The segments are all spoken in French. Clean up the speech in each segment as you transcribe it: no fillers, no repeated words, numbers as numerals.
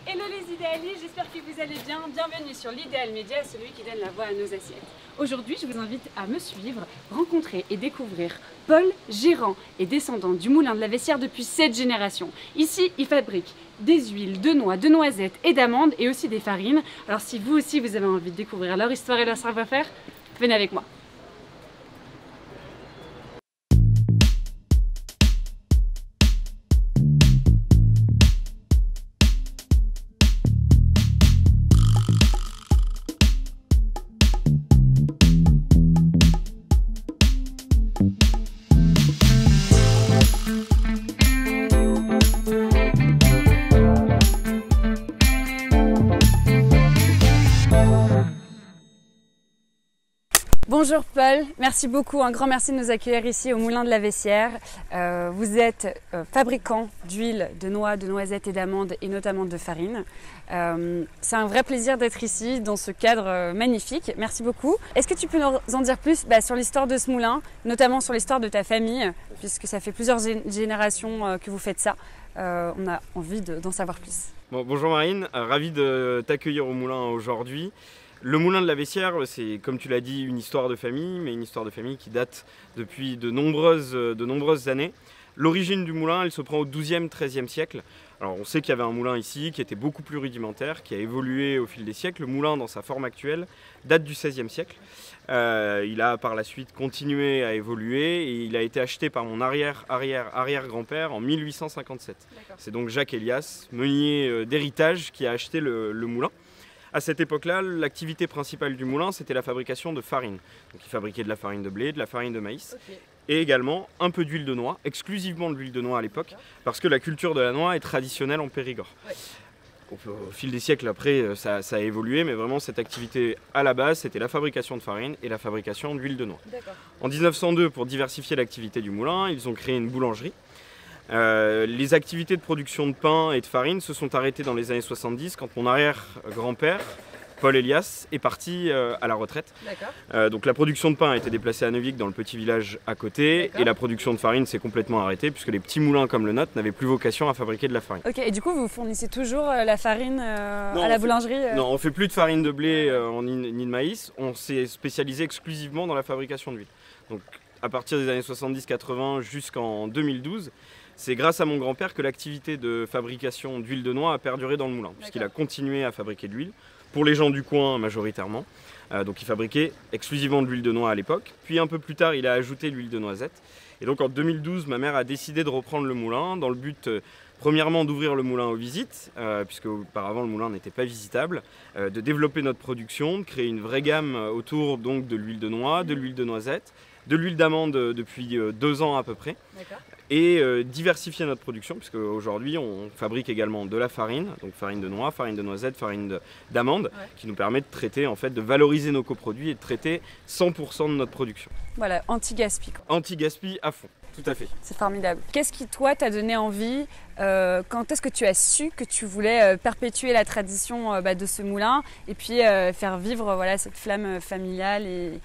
Hello les idéalistes, j'espère que vous allez bien. Bienvenue sur l'Idéal Média, celui qui donne la voix à nos assiettes. Aujourd'hui, je vous invite à me suivre, rencontrer et découvrir Paul, gérant et descendant du moulin de la Vessière depuis 7 générations. Ici, il fabrique des huiles, de noix, de noisettes et d'amandes et aussi des farines. Alors si vous aussi vous avez envie de découvrir leur histoire et leur savoir-faire, venez avec moi. Bonjour Paul, merci beaucoup, un grand merci de nous accueillir ici au Moulin de la Vessière. Vous êtes fabricant d'huile, de noix, de noisettes et d'amandes et notamment de farine. C'est un vrai plaisir d'être ici dans ce cadre magnifique, merci beaucoup. Est-ce que tu peux nous en dire plus sur l'histoire de ce moulin, notamment sur l'histoire de ta famille, puisque ça fait plusieurs générations que vous faites ça. On a envie d'en savoir plus. Bonjour Marine, ravi de t'accueillir au moulin aujourd'hui. Le moulin de la Vessière, c'est comme tu l'as dit une histoire de famille, mais une histoire de famille qui date depuis de nombreuses années. L'origine du moulin, elle se prend au XIIe, XIIIe siècle. Alors on sait qu'il y avait un moulin ici qui était beaucoup plus rudimentaire, qui a évolué au fil des siècles. Le moulin dans sa forme actuelle date du XVIe siècle. Il a par la suite continué à évoluer et il a été acheté par mon arrière-grand-père en 1857. C'est donc Jacques Elias, meunier d'héritage, qui a acheté le moulin. À cette époque-là, l'activité principale du moulin, c'était la fabrication de farine. Donc, il fabriquait de la farine de blé, de la farine de maïs, et également un peu d'huile de noix, exclusivement de l'huile de noix à l'époque, parce que la culture de la noix est traditionnelle en Périgord. Au fil des siècles après, ça a évolué, mais vraiment cette activité à la base, c'était la fabrication de farine et la fabrication d'huile de noix. En 1902, pour diversifier l'activité du moulin, ils ont créé une boulangerie. Les activités de production de pain et de farine se sont arrêtées dans les années 70 quand mon arrière-grand-père, Paul Elias, est parti à la retraite. Donc la production de pain a été déplacée à Neuvic dans le petit village à côté et la production de farine s'est complètement arrêtée puisque les petits moulins comme le nôtre n'avaient plus vocation à fabriquer de la farine. Ok, et du coup vous fournissez toujours la farine à la boulangerie Non, on ne fait plus de farine de blé ni de maïs, on s'est spécialisé exclusivement dans la fabrication d'huile. Donc à partir des années 70-80 jusqu'en 2012, c'est grâce à mon grand-père que l'activité de fabrication d'huile de noix a perduré dans le moulin, puisqu'il a continué à fabriquer de l'huile, pour les gens du coin majoritairement. Donc il fabriquait exclusivement de l'huile de noix à l'époque, puis un peu plus tard il a ajouté l'huile de noisette. Et donc en 2012, ma mère a décidé de reprendre le moulin, dans le but premièrement d'ouvrir le moulin aux visites, puisque auparavant le moulin n'était pas visitable, de développer notre production, de créer une vraie gamme autour donc, de l'huile de noix, de l'huile de noisette, de l'huile d'amande depuis 2 ans à peu près. Et diversifier notre production, puisque aujourd'hui on fabrique également de la farine, donc farine de noix, farine de noisette, farine d'amande, qui nous permet de traiter, en fait, de valoriser nos coproduits et de traiter 100% de notre production. Voilà, anti-gaspi. Anti-gaspi à fond, tout à fait. C'est formidable. Qu'est-ce qui, toi, t'a donné envie quand est-ce que tu as su que tu voulais perpétuer la tradition de ce moulin et puis faire vivre cette flamme familiale et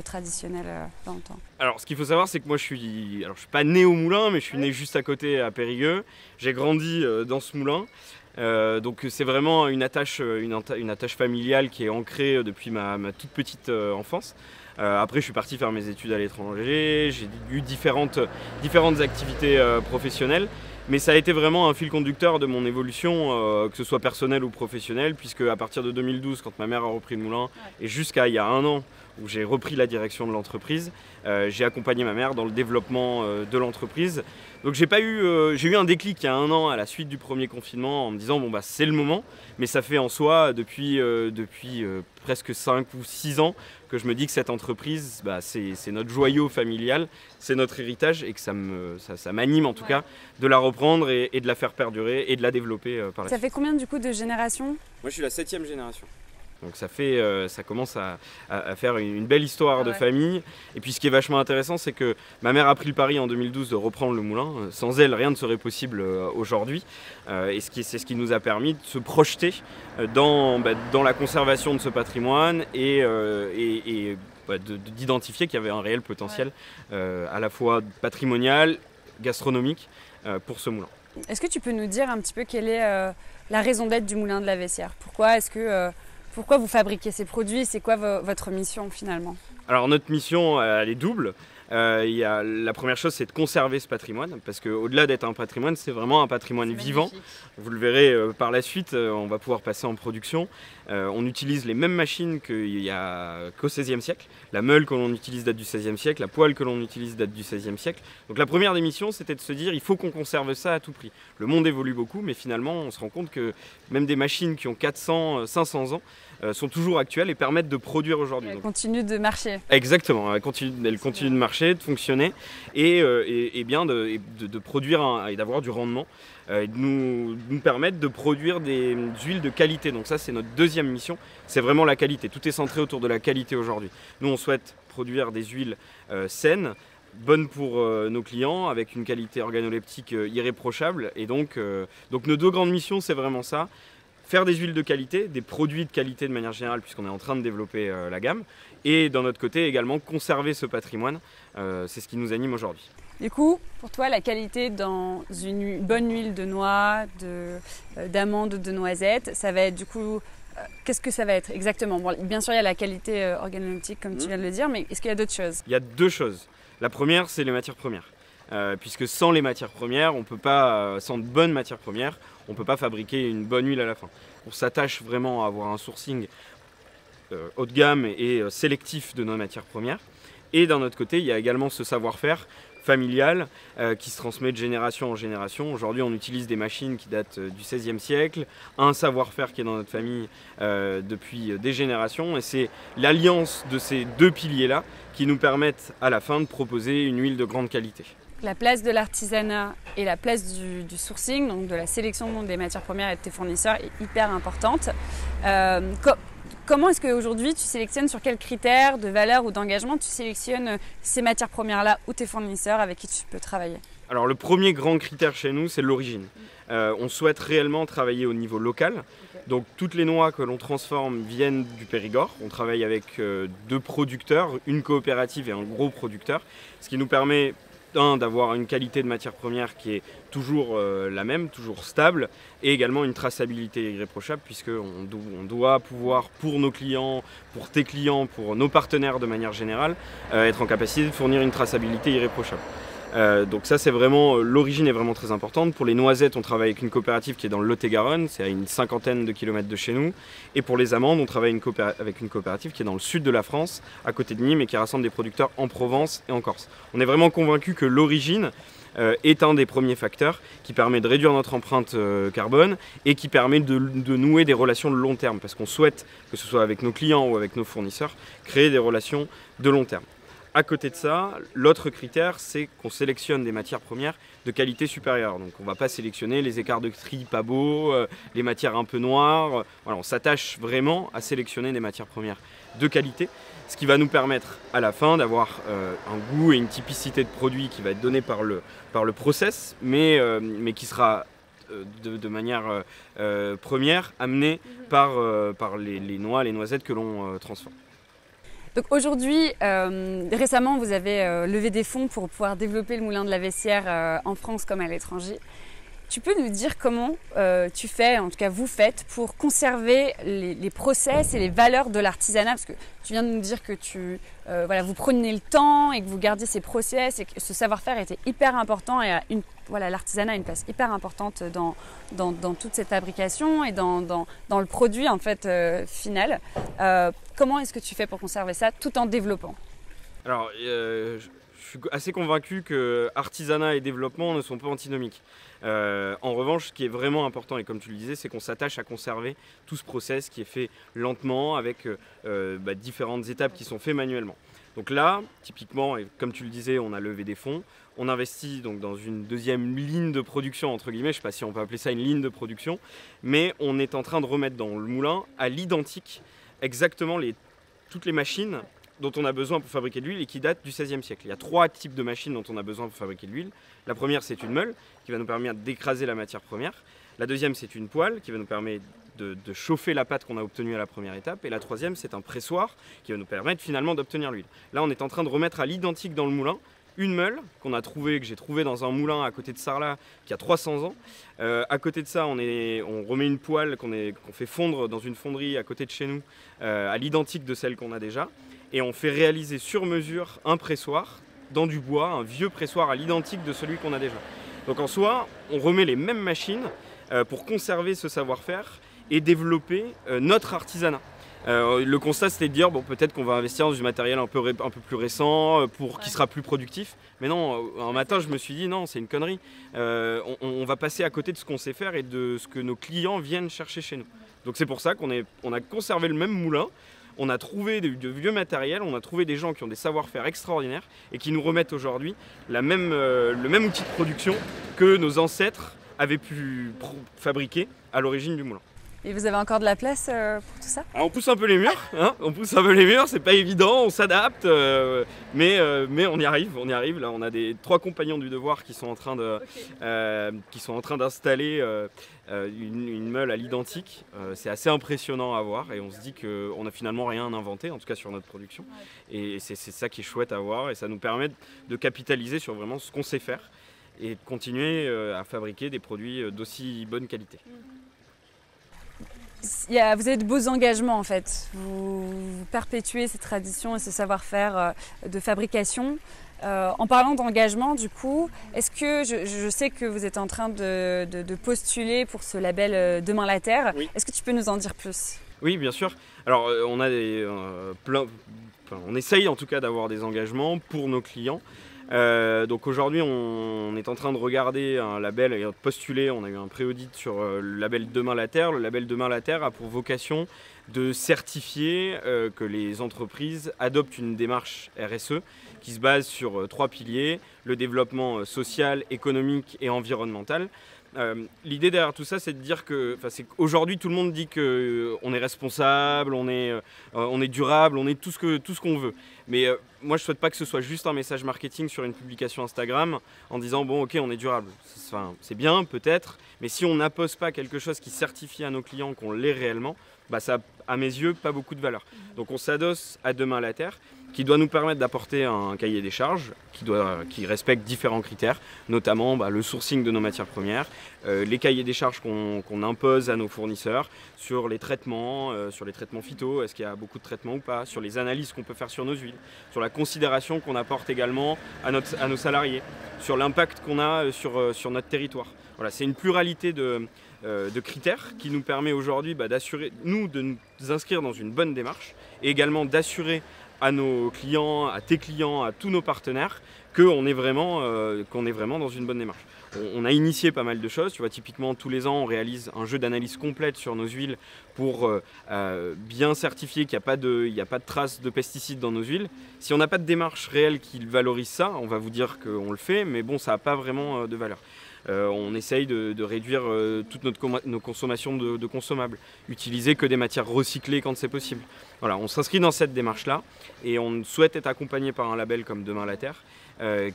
traditionnelle dans le temps? Alors ce qu'il faut savoir, c'est que moi je suis pas né au moulin, mais je suis né juste à côté à Périgueux. J'ai grandi dans ce moulin. Donc c'est vraiment une attache familiale qui est ancrée depuis ma toute petite enfance. Après je suis parti faire mes études à l'étranger, j'ai eu différentes activités professionnelles. Mais ça a été vraiment un fil conducteur de mon évolution, que ce soit personnelle ou professionnelle, puisque à partir de 2012, quand ma mère a repris le moulin, et jusqu'à il y a 1 an, où j'ai repris la direction de l'entreprise, j'ai accompagné ma mère dans le développement de l'entreprise. Donc j'ai eu un déclic il y a 1 an à la suite du premier confinement en me disant c'est le moment, mais ça fait en soi depuis presque 5 ou 6 ans que je me dis que cette entreprise, c'est notre joyau familial, c'est notre héritage et que ça m'anime en tout cas de la reprendre et de la faire perdurer et de la développer par la suite. Ça fait combien du coup de générations? Moi je suis la 7e génération. Donc ça commence à faire une belle histoire de famille. Et puis ce qui est vachement intéressant, c'est que ma mère a pris le pari en 2012 de reprendre le moulin. Sans elle, rien ne serait possible aujourd'hui. Et c'est ce qui nous a permis de se projeter dans la conservation de ce patrimoine et d'identifier qu'il y avait un réel potentiel à la fois patrimonial, gastronomique pour ce moulin. Est-ce que tu peux nous dire un petit peu quelle est la raison d'être du Moulin de la Vaissière. Pourquoi vous fabriquez ces produits? C'est quoi votre mission finalement? Alors notre mission, elle est double. La première chose, c'est de conserver ce patrimoine, parce qu'au-delà d'être un patrimoine, c'est vraiment un patrimoine vivant. Vous le verrez par la suite, on va pouvoir passer en production. On utilise les mêmes machines qu'au XVIe siècle. La meule que l'on utilise date du XVIe siècle, la poêle que l'on utilise date du XVIe siècle. Donc la première des missions, c'était de se dire, il faut qu'on conserve ça à tout prix. Le monde évolue beaucoup, mais finalement, on se rend compte que même des machines qui ont 400, 500 ans, sont toujours actuelles et permettent de produire aujourd'hui. Elles continuent de marcher. Exactement, elles continuent de marcher, de fonctionner et bien de produire et d'avoir du rendement, et de nous permettre de produire des huiles de qualité. Donc ça, c'est notre deuxième mission, c'est vraiment la qualité. Tout est centré autour de la qualité aujourd'hui. Nous, on souhaite produire des huiles saines, bonnes pour nos clients, avec une qualité organoleptique irréprochable. Et donc nos deux grandes missions, c'est vraiment ça. Faire des huiles de qualité, des produits de qualité de manière générale, puisqu'on est en train de développer la gamme. Et d'un autre côté, également, conserver ce patrimoine. C'est ce qui nous anime aujourd'hui. Du coup, pour toi, la qualité dans une bonne huile de noix, d'amande, de noisette, ça va être du coup... qu'est-ce que ça va être exactement? Bon, bien sûr, il y a la qualité organoleptique, comme tu viens de le dire, mais est-ce qu'il y a d'autres choses? Il y a deux choses. La première, c'est les matières premières. Puisque sans les matières premières, sans de bonnes matières premières, on ne peut pas fabriquer une bonne huile à la fin. On s'attache vraiment à avoir un sourcing haut de gamme et sélectif de nos matières premières. Et d'un autre côté, il y a également ce savoir-faire familial qui se transmet de génération en génération. Aujourd'hui, on utilise des machines qui datent du XVIe siècle, un savoir-faire qui est dans notre famille depuis des générations. Et c'est l'alliance de ces deux piliers-là qui nous permettent à la fin de proposer une huile de grande qualité. La place de l'artisanat et la place du sourcing, donc de la sélection des matières premières et de tes fournisseurs, est hyper importante. Comment est-ce qu'aujourd'hui tu sélectionnes, sur quels critères de valeur ou d'engagement tu sélectionnes ces matières premières-là ou tes fournisseurs avec qui tu peux travailler? Alors le premier grand critère chez nous, c'est l'origine. On souhaite réellement travailler au niveau local. Donc toutes les noix que l'on transforme viennent du Périgord. On travaille avec deux producteurs, une coopérative et un gros producteur, ce qui nous permet d'avoir une qualité de matière première qui est toujours la même, toujours stable, et également une traçabilité irréprochable, puisqu'on doit pouvoir, pour nos clients, pour tes clients, pour nos partenaires de manière générale, être en capacité de fournir une traçabilité irréprochable. Donc ça, c'est vraiment, l'origine est vraiment très importante. Pour les noisettes, on travaille avec une coopérative qui est dans le Lot-et-Garonne, c'est à une 50aine de kilomètres de chez nous. Et pour les amandes, on travaille avec une coopérative qui est dans le sud de la France, à côté de Nîmes, et qui rassemble des producteurs en Provence et en Corse. On est vraiment convaincus que l'origine est un des premiers facteurs qui permet de réduire notre empreinte carbone et qui permet de nouer des relations de long terme, parce qu'on souhaite, que ce soit avec nos clients ou avec nos fournisseurs, créer des relations de long terme. À côté de ça, l'autre critère, c'est qu'on sélectionne des matières premières de qualité supérieure. Donc on ne va pas sélectionner les écarts de tri pas beaux, les matières un peu noires. Voilà, on s'attache vraiment à sélectionner des matières premières de qualité, ce qui va nous permettre à la fin d'avoir un goût et une typicité de produit qui va être donné par le process, mais qui sera de manière première amené par les noix, les noisettes que l'on transforme. Donc aujourd'hui, récemment, vous avez levé des fonds pour pouvoir développer le Moulin de la Vaissière en France comme à l'étranger. Tu peux nous dire comment tu fais, en tout cas vous faites, pour conserver les process et les valeurs de l'artisanat? Parce que tu viens de nous dire que vous prenez le temps et que vous gardiez ces process et que ce savoir-faire était hyper important et l'artisanat a une place hyper importante dans toute cette fabrication et dans le produit en fait final. Comment est-ce que tu fais pour conserver ça tout en développant? Alors, je suis assez convaincu que artisanat et développement ne sont pas antinomiques. En revanche, ce qui est vraiment important, et comme tu le disais, c'est qu'on s'attache à conserver tout ce process qui est fait lentement avec différentes étapes qui sont faites manuellement. Donc là, typiquement, et comme tu le disais, on a levé des fonds, on investit donc dans une deuxième ligne de production, entre guillemets, je ne sais pas si on peut appeler ça une ligne de production, mais on est en train de remettre dans le moulin à l'identique exactement toutes les machines dont on a besoin pour fabriquer de l'huile et qui datent du XVIe siècle. Il y a 3 types de machines dont on a besoin pour fabriquer de l'huile. La première, c'est une meule qui va nous permettre d'écraser la matière première. La deuxième, c'est une poêle qui va nous permettre de chauffer la pâte qu'on a obtenue à la première étape. Et la troisième, c'est un pressoir qui va nous permettre finalement d'obtenir l'huile. Là, on est en train de remettre à l'identique dans le moulin une meule qu'on a trouvée, que j'ai trouvée dans un moulin à côté de Sarlat qui a 300 ans. À côté de ça, on remet une poêle qu'on fait fondre dans une fonderie à côté de chez nous, à l'identique de celle qu'on a déjà. Et on fait réaliser sur mesure un pressoir dans du bois, un vieux pressoir à l'identique de celui qu'on a déjà. Donc en soi, on remet les mêmes machines pour conserver ce savoir-faire et développer notre artisanat. Le constat, c'était de dire bon, peut-être qu'on va investir dans du matériel un peu plus récent qui sera plus productif. Mais non, un matin, je me suis dit non, c'est une connerie. On va passer à côté de ce qu'on sait faire et de ce que nos clients viennent chercher chez nous. Donc c'est pour ça qu'on a conservé le même moulin. On a trouvé de vieux matériel, on a trouvé des gens qui ont des savoir-faire extraordinaires et qui nous remettent aujourd'hui le même outil de production que nos ancêtres avaient pu fabriquer à l'origine du moulin. Et vous avez encore de la place pour tout ça? Alors on pousse un peu les murs, hein, on pousse un peu les murs, c'est pas évident, on s'adapte, mais on y arrive. Là, on a 3 compagnons du devoir qui sont en train d'installer une meule à l'identique. C'est assez impressionnant à voir et on se dit qu'on n'a finalement rien inventé, en tout cas sur notre production. Et c'est ça qui est chouette à voir et ça nous permet de capitaliser sur vraiment ce qu'on sait faire et de continuer à fabriquer des produits d'aussi bonne qualité. Vous avez de beaux engagements en fait, vous perpétuez ces traditions et ce savoir-faire de fabrication. En parlant d'engagement du coup, est-ce que je sais que vous êtes en train de postuler pour ce label Demain la Terre, oui. Est-ce que tu peux nous en dire plus? Oui, bien sûr. Alors on a on essaye en tout cas d'avoir des engagements pour nos clients. Donc aujourd'hui on est en train de regarder un label et de postuler, on a eu un pré-audit sur le label Demain la Terre. Le label Demain la Terre a pour vocation de certifier que les entreprises adoptent une démarche RSE qui se base sur 3 piliers, le développement social, économique et environnemental. L'idée derrière tout ça, c'est de dire qu'aujourd'hui tout le monde dit qu'on est responsable, on est durable, on est tout ce qu'on veut. Mais moi je ne souhaite pas que ce soit juste un message marketing sur une publication Instagram en disant bon ok on est durable. C'est bien peut-être, mais si on n'impose pas quelque chose qui certifie à nos clients qu'on l'est réellement, ça a à mes yeux pas beaucoup de valeur. Donc on s'adosse à Demain la Terre, qui doit nous permettre d'apporter un cahier des charges qui respecte différents critères, notamment le sourcing de nos matières premières, les cahiers des charges qu'on impose à nos fournisseurs sur les traitements phyto, est-ce qu'il y a beaucoup de traitements ou pas, sur les analyses qu'on peut faire sur nos huiles, sur la considération qu'on apporte également à nos salariés, sur l'impact qu'on a sur notre territoire. Voilà, c'est une pluralité de critères qui nous permet aujourd'hui d'assurer, nous, de nous inscrire dans une bonne démarche et également d'assurer à nos clients, à tes clients, à tous nos partenaires qu'on est vraiment dans une bonne démarche. On a initié pas mal de choses, tu vois, typiquement tous les ans on réalise un jeu d'analyse complète sur nos huiles pour bien certifier qu'il n'y a pas de traces de pesticides dans nos huiles. Si on n'a pas de démarche réelle qui valorise ça, on va vous dire qu'on le fait, mais bon, ça n'a pas vraiment de valeur. On essaye de réduire toute nos consommations de consommables, utiliser que des matières recyclées quand c'est possible. Voilà, on s'inscrit dans cette démarche-là et on souhaite être accompagné par un label comme Demain la Terre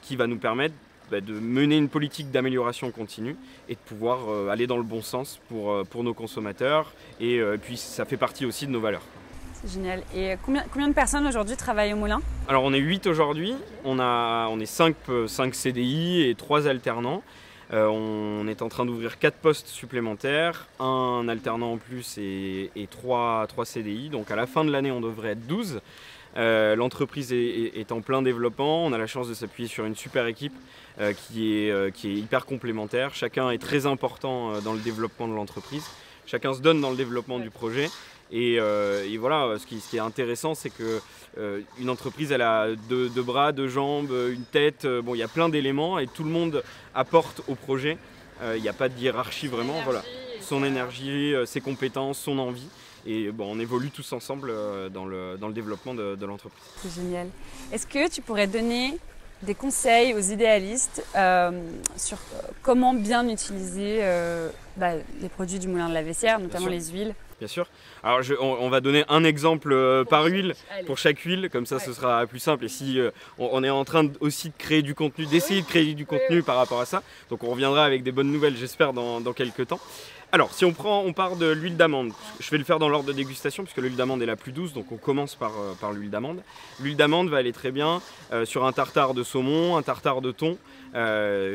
qui va nous permettre de mener une politique d'amélioration continue et de pouvoir aller dans le bon sens pour nos consommateurs et puis ça fait partie aussi de nos valeurs. C'est génial. Et combien de personnes aujourd'hui travaillent au moulin? Alors on est 8 aujourd'hui, on est 5 CDI et 3 alternants. On est en train d'ouvrir 4 postes supplémentaires, un alternant en plus et 3 CDI. Donc à la fin de l'année, on devrait être 12. L'entreprise est en plein développement. On a la chance de s'appuyer sur une super équipe qui est hyper complémentaire. Chacun est très important dans le développement de l'entreprise. Chacun se donne dans le développement du projet. Et voilà, ce qui est intéressant, c'est que une entreprise, elle a deux bras, 2 jambes, une tête. Bon, il y a plein d'éléments et tout le monde apporte au projet. Il n'y a pas de hiérarchie vraiment. Voilà, son énergie, ses compétences, son envie. Et bon, on évolue tous ensemble dans le développement de l'entreprise. C'est génial. Est-ce que tu pourrais donner des conseils aux idéalistes sur comment bien utiliser les produits du moulin de la Vessière, notamment les huiles? Bien sûr. Alors on va donner un exemple par huile, pour chaque huile, comme ça ce sera plus simple. Et si on est en train aussi de créer du contenu, d'essayer de créer du contenu par rapport à ça, donc on reviendra avec des bonnes nouvelles j'espère dans quelques temps. Alors, si on part de l'huile d'amande, je vais le faire dans l'ordre de dégustation puisque l'huile d'amande est la plus douce, donc on commence par l'huile d'amande. L'huile d'amande va aller très bien sur un tartare de saumon, un tartare de thon.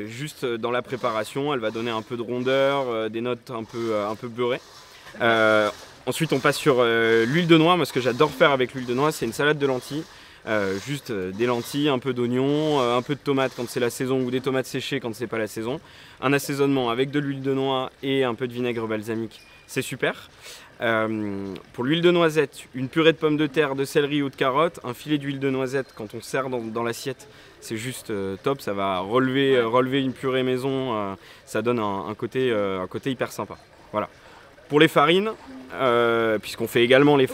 Juste dans la préparation, elle va donner un peu de rondeur, des notes un peu beurrées. Ensuite, on passe sur l'huile de noix. Moi, ce que j'adore faire avec l'huile de noix, c'est une salade de lentilles. Juste des lentilles, un peu d'oignon, un peu de tomates quand c'est la saison ou des tomates séchées quand c'est pas la saison. Un assaisonnement avec de l'huile de noix et un peu de vinaigre balsamique, c'est super. Pour l'huile de noisette, une purée de pommes de terre, de céleri ou de carottes, un filet d'huile de noisette quand on sert dans l'assiette, c'est juste top, ça va relever une purée maison, ça donne un côté hyper sympa. Voilà. Pour les farines, puisqu'on fait également des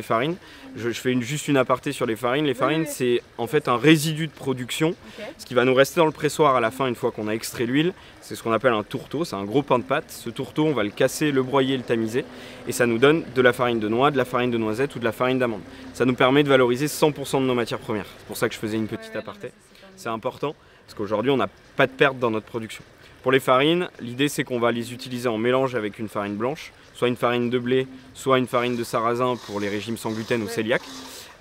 farines, je fais juste une aparté sur les farines. Les farines, c'est en fait un résidu de production, ce qui va nous rester dans le pressoir à la fin une fois qu'on a extrait l'huile. C'est ce qu'on appelle un tourteau, c'est un gros pain de pâte. Ce tourteau, on va le casser, le broyer, le tamiser, et ça nous donne de la farine de noix, de la farine de noisette ou de la farine d'amande. Ça nous permet de valoriser 100% de nos matières premières. C'est pour ça que je faisais une petite aparté. C'est important, parce qu'aujourd'hui, on n'a pas de perte dans notre production. Pour les farines, l'idée c'est qu'on va les utiliser en mélange avec une farine blanche, soit une farine de blé, soit une farine de sarrasin pour les régimes sans gluten ou cœliaques.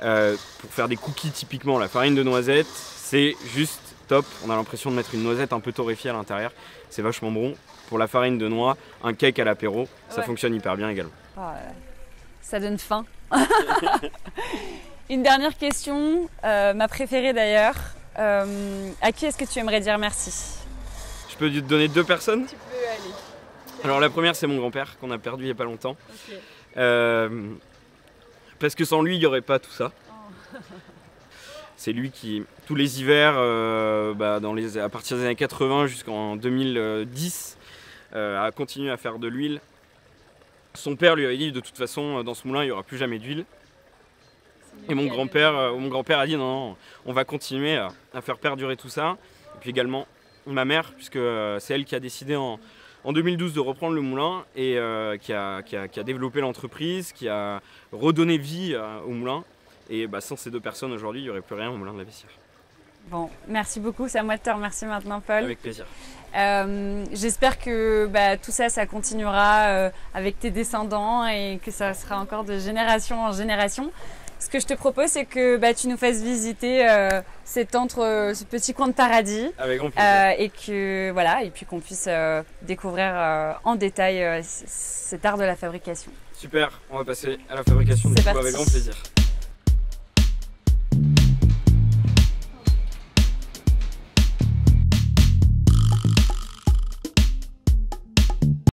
Pour faire des cookies typiquement, la farine de noisette, c'est juste top. On a l'impression de mettre une noisette un peu torréfiée à l'intérieur. C'est vachement bon. Pour la farine de noix, un cake à l'apéro, ça fonctionne hyper bien également. Oh, ça donne faim. Une dernière question, ma préférée d'ailleurs. À qui est-ce que tu aimerais dire merci ? Je peux te donner 2 personnes ? Tu peux aller. Alors la première, c'est mon grand-père qu'on a perdu il n'y a pas longtemps. Okay. Parce que sans lui, il n'y aurait pas tout ça. Oh. C'est lui qui, tous les hivers, à partir des années 80 jusqu'en 2010, a continué à faire de l'huile. Son père lui avait dit, de toute façon, dans ce moulin, il n'y aura plus jamais d'huile. Et mon grand-père a dit, non, on va continuer à faire perdurer tout ça. Et puis également, ma mère, puisque c'est elle qui a décidé en 2012 de reprendre le moulin et qui a développé l'entreprise, qui a redonné vie au moulin. Et sans ces 2 personnes aujourd'hui, il n'y aurait plus rien au moulin de la Vessière. Bon, merci beaucoup, c'est à moi de te remercier maintenant, Paul. Avec plaisir. J'espère que tout ça, ça continuera avec tes descendants et que ça sera encore de génération en génération. Ce que je te propose, c'est que tu nous fasses visiter ce petit coin de paradis. Avec grand plaisir. Et puis qu'on puisse découvrir en détail cet art de la fabrication. Super, on va passer à la fabrication du coup avec grand plaisir.